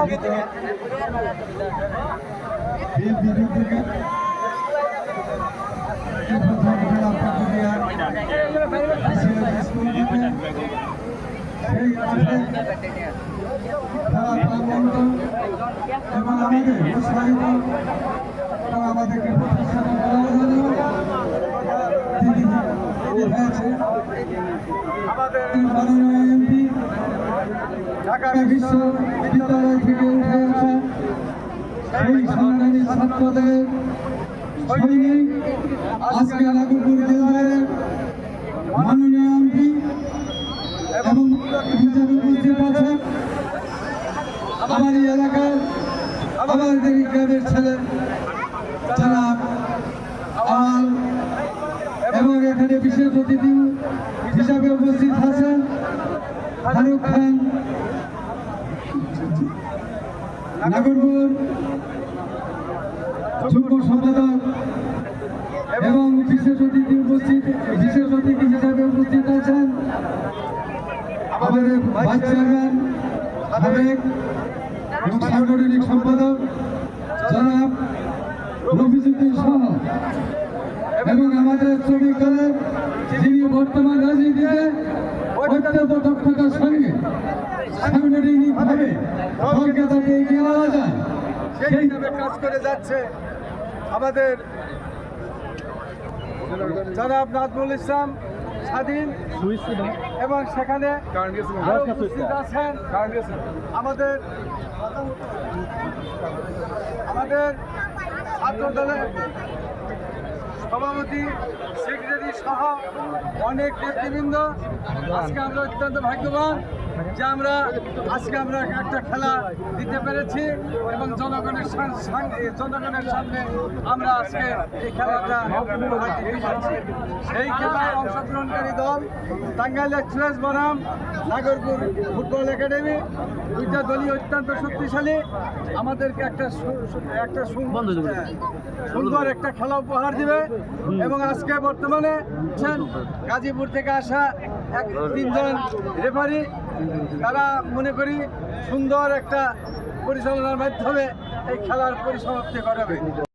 আয়োজিত বীর বিদ্যুৎকে এবং আমাদের উৎসাহিত এবং আমাদেরকে প্রতিষ্ঠান হয়েছে মাননীয় এমপি ঢাকা বিশ্ববিদ্যালয় থেকে উঠে আসা সেই সংগ্রামী ছাত্রদের সৈনিক আজকে নাগরপুর জেলায় মাননীয় এমপি এবং হিসাবে উপস্থিত আছেন আমার এই এলাকার আমাদের গ্রামের ছেলে যারা আমার এবং এখানে বিশেষ অতিথি হিসাবে উপস্থিত আছেন ফারুক খান নাগরপুর যুগ্ম সম্পাদক এবং বিশেষ অতিথি হিসাবে উপস্থিত আছেন আমাদের ভাইস চেয়ারম্যান সাবেক এবং সাংগঠনিক সম্পাদক জনাব রফিজউদ্দিন সহ এবং আমাদের শ্রমিক দলের যিনি বর্তমান রাজনীতিতে অত্যন্ত দক্ষতার সঙ্গে সাংগঠনিকভাবে দলকে তাকে এগিয়ে নেওয়া যায় সেইভাবে কাজ করে যাচ্ছে আমাদের জনাব নাজমুল ইসলাম স্বাধীন এবং সেখানে আছেন আমাদের ছাত্র দলের সভাপতি সেক্রেটারি সহ অনেক নেতৃবৃন্দ। আজকে আমরা অত্যন্ত ভাগ্যবান যে আজকে আমরা একটা খেলা দিতে পেরেছি এবং জনগণের সামনে আমরা আজকে এই খেলাটা সেই খেলায় অংশগ্রহণকারী দল টাঙ্গাইল এক্সপ্রেস বনাম নাগরপুর ফুটবল একাডেমি, দুইটা দলই অত্যন্ত শক্তিশালী। আমাদেরকে একটা সুন্দর একটা খেলা উপহার দিবে এবং আজকে বর্তমানে গাজীপুর থেকে আসা তিনজন রেফারি, তারা মনে করি সুন্দর একটা পরিচালনার মাধ্যমে এই খেলার পরিসমাপ্তি ঘটাবে।